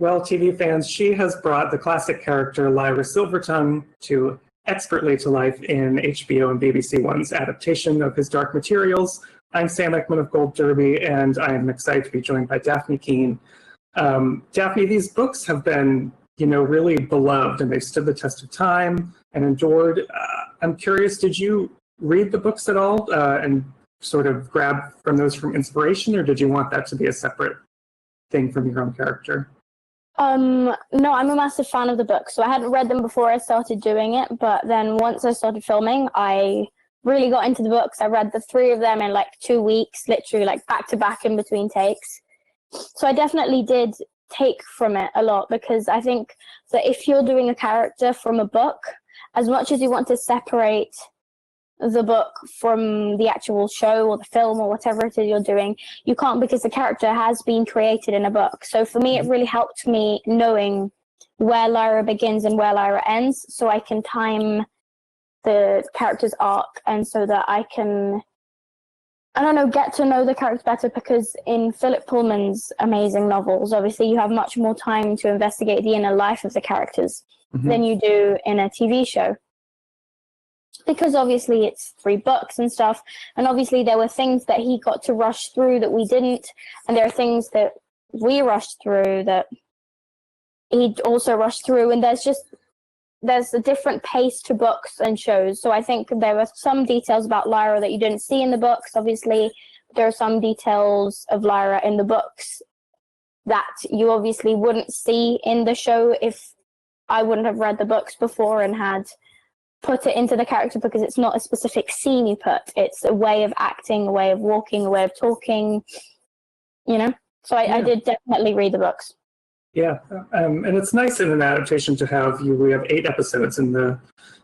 well, TV fans, she has brought the classic character Lyra Silvertongue expertly to life in HBO and BBC One's adaptation of his Dark Materials. I'm Sam Eckmann of Gold Derby, and I am excited to be joined by Dafne Keen. Dafne, these books have been, really beloved, and they've stood the test of time and endured. I'm curious, did you read the books at all and sort of grab from those from inspiration, or did you want that to be a separate thing from your own character? No, I'm a massive fan of the books. So I hadn't read them before I started doing it, but then once I started filming, I really got into the books. I read the 3 of them in like 2 weeks, literally like back to back in between takes. So I definitely did take from it a lot, because I think that if you're doing a character from a book, as much as you want to separate the book from the actual show or the film or whatever it is you're doing, you can't, because the character has been created in a book. So for me, it really helped me knowing where Lyra begins and where Lyra ends, so I can time the character's arc, and so that I can, get to know the characters better, because in Philip Pullman's amazing novels, obviously you have much more time to investigate the inner life of the characters than you do in a TV show. Because obviously it's 3 books and stuff, and obviously there were things that he got to rush through that we didn't, and there are things that we rushed through that he also rushed through, and there's a different pace to books and shows. So I think there were some details about Lyra that you didn't see in the books. Obviously, there are some details of Lyra in the books that you obviously wouldn't see in the show if I wouldn't have read the books before and had put it into the character, because it's not a specific scene you put. It's a way of acting, a way of walking, a way of talking, So I did definitely read the books. Yeah, and it's nice in an adaptation to have we have 8 episodes in the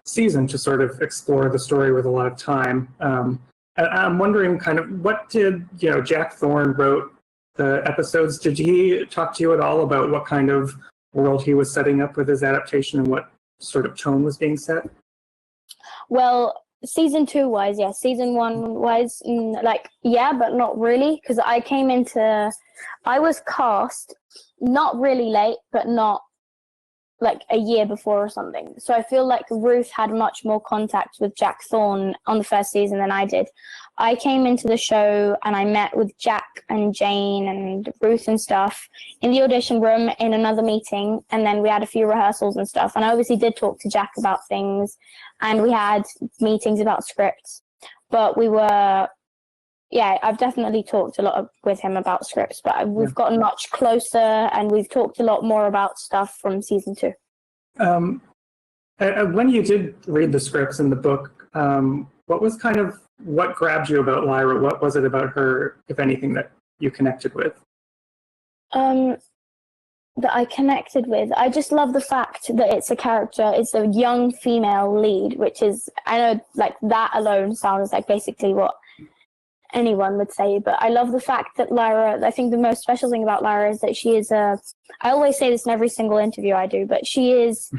season to sort of explore the story with a lot of time. I'm wondering kind of what did, Jack Thorne wrote the episodes. Did he talk to you at all about what kind of world he was setting up with his adaptation and what sort of tone was being set? Well, season 2 wise, yeah. Season 1 wise, but not really, because I was cast not really late, but not like a year before or something. So I feel like Ruth had much more contact with Jack Thorne on the first season than I did. I came into the show and I met with Jack and Jane and Ruth and stuff in the audition room in another meeting, and then we had a few rehearsals and stuff. And I obviously did talk to Jack about things, and we had meetings about scripts. But I've definitely talked a lot with him about scripts, but we've gotten much closer, and we've talked a lot more about stuff from season 2. When you did read the scripts in the book, what grabbed you about Lyra? What was it about her, if anything, that you connected with? That I connected with. I just love the fact that it's a young female lead, which is, I know, like, that alone sounds like basically what anyone would say, but I love the fact that Lyra, I think the most special thing about Lyra is that she is I always say this in every single interview I do, but she is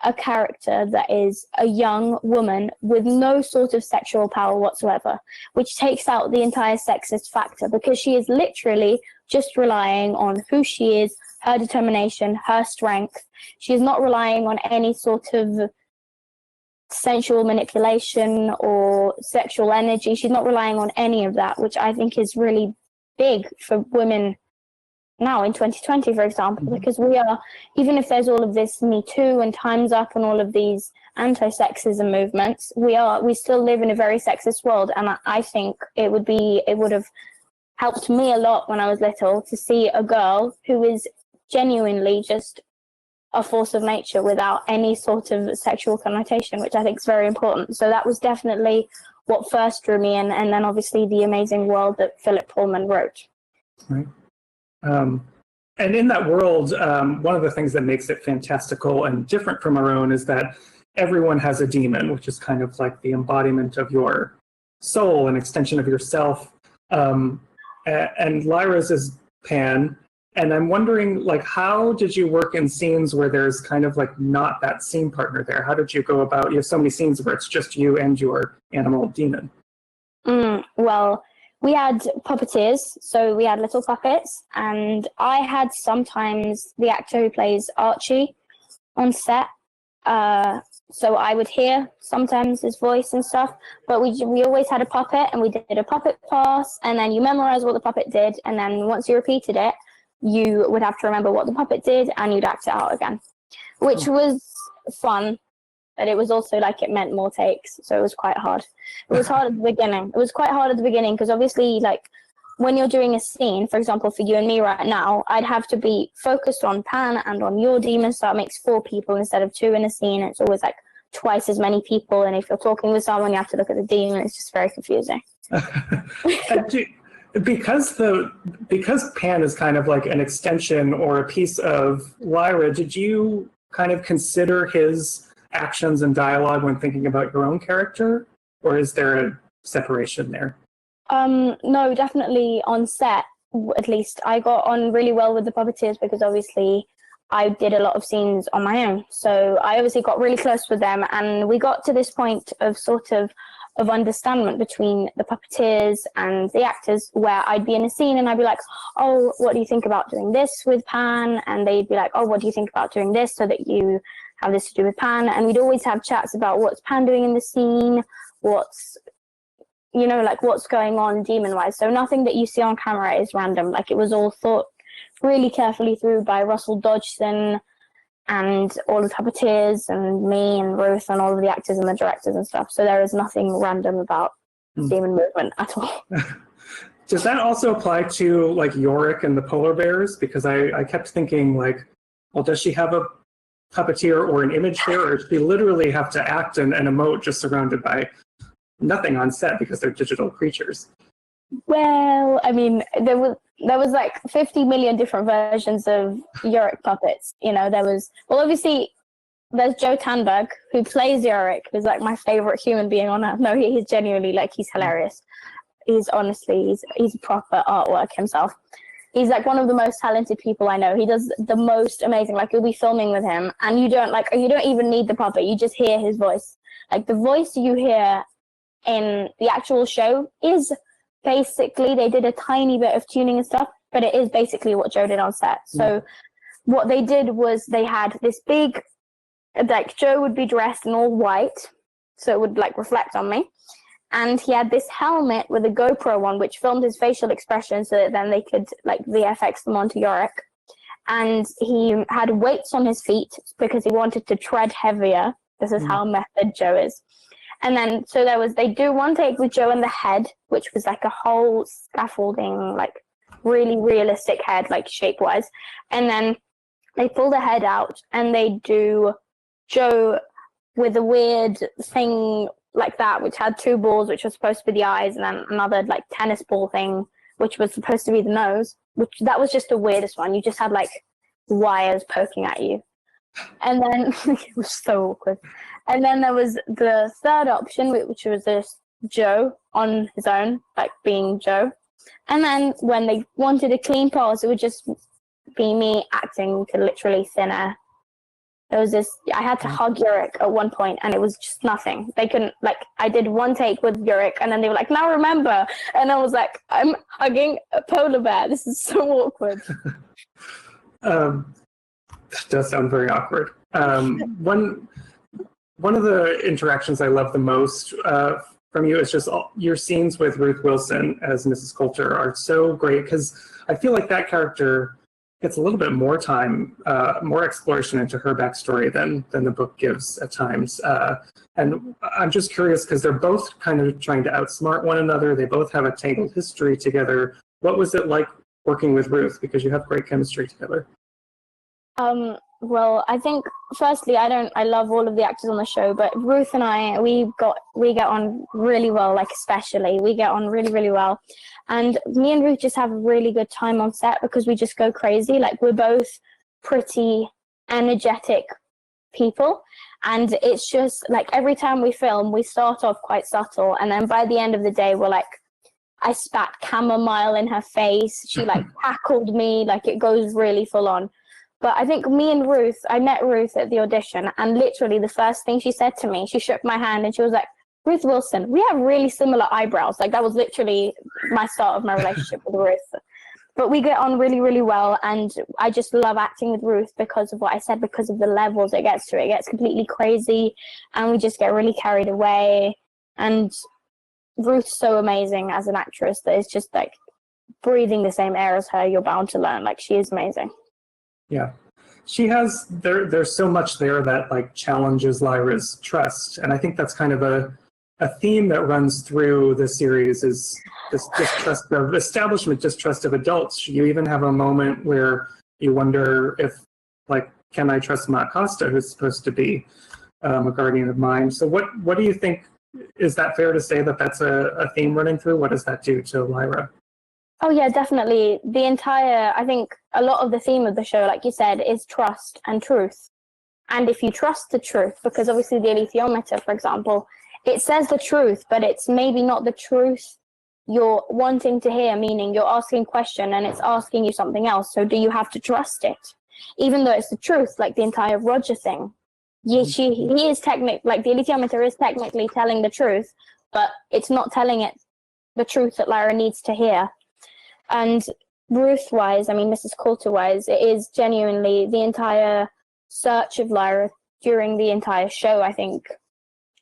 a character that is a young woman with no sort of sexual power whatsoever, which takes out the entire sexist factor, because she is literally just relying on who she is, her determination, her strength. She is not relying on any sort of sensual manipulation or sexual energy. She's not relying on any of that, which I think is really big for women now in 2020, for example, because we are, even if there's all of this Me Too and Time's Up and all of these anti-sexism movements, we still live in a very sexist world. And I think it would have helped me a lot when I was little to see a girl who is genuinely just a force of nature without any sort of sexual connotation, which I think is very important. So that was definitely what first drew me in, and then obviously the amazing world that Philip Pullman wrote. Right. And in that world, one of the things that makes it fantastical and different from our own is that everyone has a demon, which is kind of like the embodiment of your soul, an extension of yourself. And Lyra's is Pan. And I'm wondering, like, how did you work in scenes where there's kind of like not that scene partner there? How did you go about, you have so many scenes where it's just you and your animal demon? Well, We had puppeteers, so we had little puppets, and I had sometimes the actor who plays Archie on set. So I would hear sometimes his voice and stuff, but we always had a puppet, and we did a puppet pass, and then you memorize what the puppet did, and then once you repeated it, you would have to remember what the puppet did, and you'd act it out again, which was fun. But it was also like it meant more takes, so it was quite hard. It was hard at the beginning. It was quite hard at the beginning because obviously, like, when you're doing a scene, for example, for you and me right now, I'd have to be focused on Pan and on your demon, so it makes 4 people instead of 2 in a scene. It's always like twice as many people, and if you're talking with someone, you have to look at the demon. It's just very confusing. Because Pan is kind of like an extension or a piece of Lyra, did you kind of consider his actions and dialogue when thinking about your own character, or is there a separation there? No, definitely on set, at least, I got on really well with the puppeteers because obviously I did a lot of scenes on my own. So I obviously got really close with them, and we got to this point of sort of understanding between the puppeteers and the actors, where I'd be in a scene and I'd be like, oh, what do you think about doing this with Pan? And they'd be like, oh, what do you think about doing this so that you have this to do with Pan? And we'd always have chats about what's Pan doing in the scene, what's, you know, like what's going on demon-wise. So nothing that you see on camera is random. Like, it was all thought really carefully through by Russell Dodgson and all the puppeteers and me and Ruth and all of the actors and the directors and stuff. So there is nothing random about demon movement at all. Does that also apply to like Yorick and the polar bears? Because I kept thinking like, well, does she have a puppeteer or an image there, or does she literally have to act and emote just surrounded by nothing on set because they're digital creatures? Well, I mean, there was like 50 million different versions of Yorick puppets. You know, obviously there's Joe Tanberg, who plays Yorick, who's like my favorite human being on earth. No, he's genuinely, like, he's hilarious. He's honestly, he's proper artwork himself. He's like one of the most talented people I know. He does the most amazing, like, you'll be filming with him and you don't even need the puppet. You just hear his voice. Like, the voice you hear in the actual show is basically, they did a tiny bit of tuning and stuff, but it is basically what Joe did on set. So what they did was they had this big, like, Joe would be dressed in all white, so it would like reflect on me. And he had this helmet with a GoPro on, which filmed his facial expressions so that then they could like VFX them onto Yorick. And he had weights on his feet because he wanted to tread heavier. This is how method Joe is. And then, so they do one take with Joe in the head, which was like a whole scaffolding, like really realistic head, like shape-wise. And then they pull the head out and they do Joe with a weird thing like that, which had 2 balls, which were supposed to be the eyes, and then another like tennis ball thing, which was supposed to be the nose, that was just the weirdest one. You just had like wires poking at you. And then it was so awkward. And then there was the third option, which was just Joe on his own, like being Joe. And then when they wanted a clean pose, it would just be me acting to literally thin air. There was this, I had to hug Yorick at one point, and it was just nothing. They couldn't, like, I did one take with Yorick, and then they were like, now remember. And I was like, I'm hugging a polar bear. This is so awkward. That does sound very awkward. One of the interactions I love the most from you is just your scenes with Ruth Wilson as Mrs. Coulter are so great, because I feel like that character gets a little bit more time, more exploration into her backstory than the book gives at times. And I'm just curious, because they're both kind of trying to outsmart one another. They both have a tangled history together. What was it like working with Ruth? Because you have great chemistry together. Well, I think firstly, I love all of the actors on the show, but Ruth and I, we get on really well, like especially, we get on really, really well. And me and Ruth just have a really good time on set because we just go crazy. Like, we're both pretty energetic people. And it's just like every time we film, we start off quite subtle. And then by the end of the day, we're like, I spat chamomile in her face. She like tackled me, like it goes really full on. But I think me and Ruth, I met Ruth at the audition, and literally the first thing she said to me, she shook my hand and she was like, Ruth Wilson. We have really similar eyebrows. Like, that was literally my start of my relationship with Ruth. But we get on really, really well, and I just love acting with Ruth because of what I said, because of the levels it gets to. It gets completely crazy, and we just get really carried away. And Ruth's so amazing as an actress that it's just like breathing the same air as her. You're bound to learn. Like, she is amazing. Yeah. She has, there's so much there that like challenges Lyra's trust. And I think that's kind of a theme that runs through the series, is this distrust of establishment, distrust of adults. You even have a moment where you wonder if, like, can I trust Matt Costa, who's supposed to be a guardian of mine? So what do you think? Is that fair to say that that's a theme running through? What does that do to Lyra? Oh, yeah, definitely. I think a lot of the theme of the show, like you said, is trust and truth. And if you trust the truth, because obviously the alethiometer, for example, it says the truth, but it's maybe not the truth you're wanting to hear, meaning you're asking a question and it's asking you something else. So do you have to trust it? Even though it's the truth, like the entire Roger thing. Yeah, he is like the alethiometer is technically telling the truth, but it's not telling it the truth that Lyra needs to hear. And Ruth-wise, I mean, Mrs. Coulter-wise, it is genuinely the entire search of Lyra during the entire show, I think,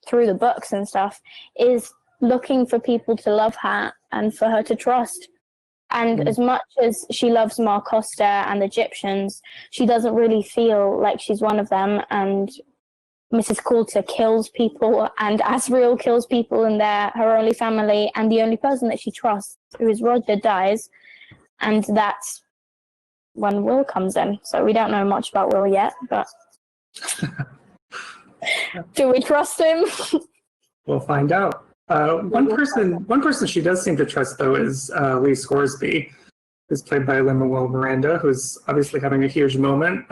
through the books and stuff, is looking for people to love her and for her to trust. And as much as she loves Mar Costa and the Egyptians, she doesn't really feel like she's one of them. And Mrs. Coulter kills people, and Asriel kills people in her only family, and the only person that she trusts, who is Roger, dies. And that's when Will comes in. So we don't know much about Will yet, but do we trust him? We'll find out. One person she does seem to trust, though, is Lee Scoresby, who's played by Lin Manuel Miranda, who's obviously having a huge moment.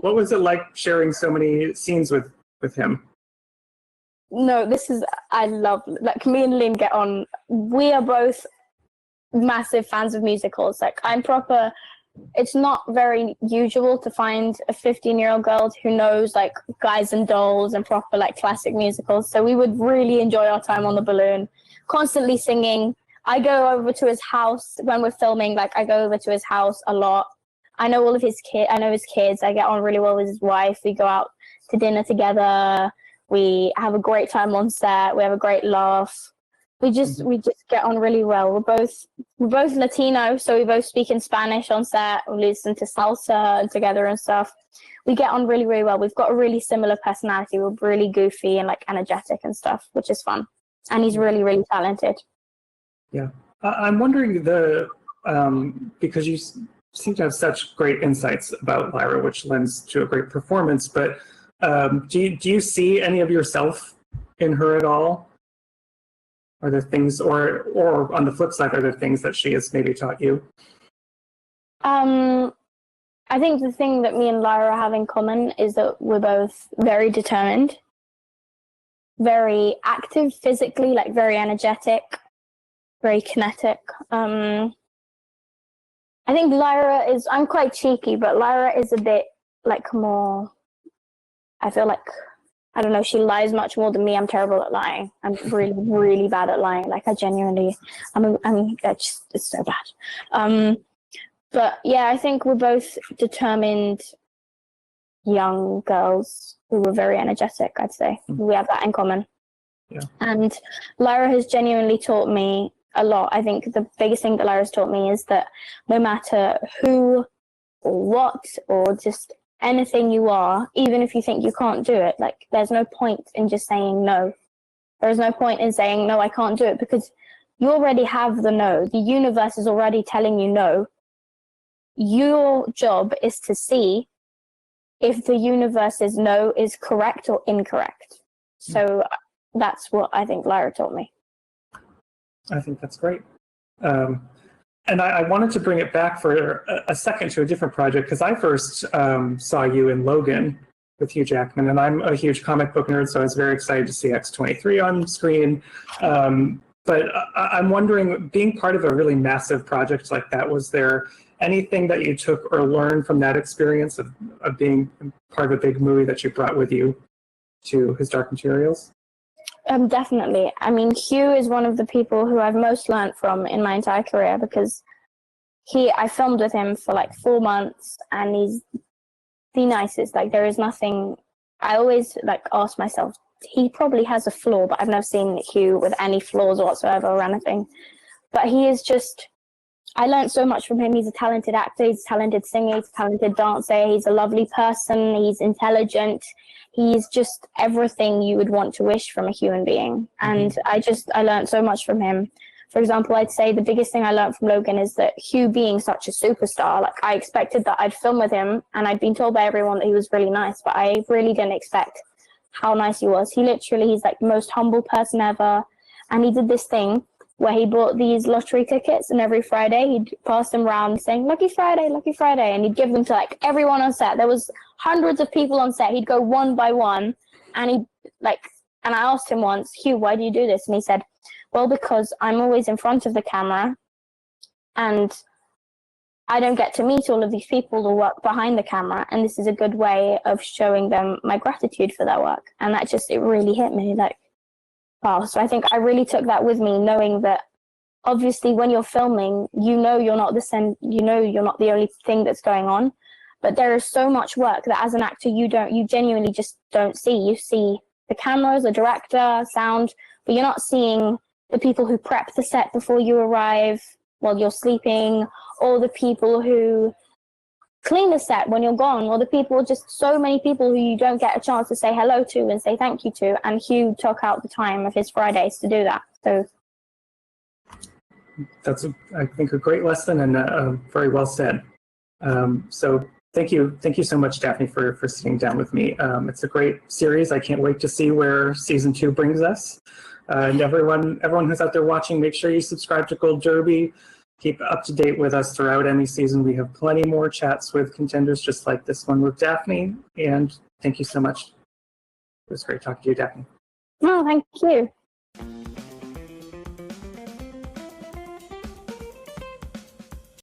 What was it like sharing so many scenes with him? No, I love, like, me and Lin get on. We are both massive fans of musicals. Like, it's not very usual to find a 15-year-old girl who knows, like, Guys and Dolls and proper, like, classic musicals. So we would really enjoy our time on the balloon, constantly singing. I go over to his house when we're filming. Like, I go over to his house a lot. I know all of his kids. I know his kids. I get on really well with his wife. We go out to dinner together. We have a great time on set. We have a great laugh. We just get on really well. We're both Latino, so we both speak in Spanish on set. We listen to salsa together and stuff. We get on really, really well. We've got a really similar personality. We're really goofy and, like, energetic and stuff, which is fun. And he's really, really talented. Yeah. I'm wondering because you seem to have such great insights about Lyra, which lends to a great performance, but do you see any of yourself in her at all? Are there things, or on the flip side, are there things that she has maybe taught you? I think the thing that me and Lyra have in common is that we're both very determined, very active physically, like very energetic, very kinetic. I think I'm quite cheeky, but Lyra is a bit, like, more, I feel like, I don't know, she lies much more than me. I'm terrible at lying. I'm really, really bad at lying. Like, I genuinely, it's so bad. But yeah, I think we're both determined young girls who were very energetic, I'd say. We have that in common. Yeah. And Lyra has genuinely taught me a lot. I think the biggest thing that Lyra's taught me is that no matter who or what or just anything you are, even if you think you can't do it, like, there's no point in just saying no. There's no point in saying, no, I can't do it, because you already have the no. The universe is already telling you no. Your job is to see if the universe's no is correct or incorrect. So that's what I think Lyra taught me. I think that's great. And I wanted to bring it back for a second to a different project, because I first saw you in Logan with Hugh Jackman, and I'm a huge comic book nerd, so I was very excited to see X-23 on screen. But I'm wondering, being part of a really massive project like that, was there anything that you took or learned from that experience of being part of a big movie that you brought with you to His Dark Materials? Definitely. I mean, Hugh is one of the people who I've most learnt from in my entire career, because I filmed with him for like 4 months, and he's the nicest. Like, there is nothing. I always like ask myself, he probably has a flaw, but I've never seen Hugh with any flaws whatsoever or anything. But he is just, I learned so much from him. He's a talented actor, he's a talented singer, he's a talented dancer, he's a lovely person, he's intelligent. He's just everything you would want to wish from a human being. And I learned so much from him. For example, I'd say the biggest thing I learned from Logan is that Hugh being such a superstar, like, I expected that I'd film with him, and I'd been told by everyone that he was really nice, but I really didn't expect how nice he was. He's like the most humble person ever. And he did this thing where he bought these lottery tickets, and every Friday he'd pass them around saying, Lucky Friday, and he'd give them to like everyone on set. There was hundreds of people on set. He'd go one by one, and and I asked him once, Hugh, why do you do this? And he said, well, because I'm always in front of the camera, and I don't get to meet all of these people who work behind the camera, and this is a good way of showing them my gratitude for their work. And that just, it really hit me, like, wow. So I think I really took that with me, knowing that obviously when you're filming, you're not you're not the only thing that's going on, but there is so much work that as an actor you genuinely just don't see. You see the cameras, the director, sound, but you're not seeing the people who prep the set before you arrive while you're sleeping, or the people who clean the set when you're gone, or the people, just so many people who you don't get a chance to say hello to and say thank you to. And Hugh took out the time of his Fridays to do that. So that's, I think, a great lesson, and very well said. So thank you so much, Daphne, for sitting down with me. It's a great series. I can't wait to see where season 2 brings us. And everyone who's out there watching, make sure you subscribe to Gold Derby. Keep up to date with us throughout Emmy season. We have plenty more chats with contenders just like this one with Daphne. And thank you so much. It was great talking to you, Daphne. Oh, thank you.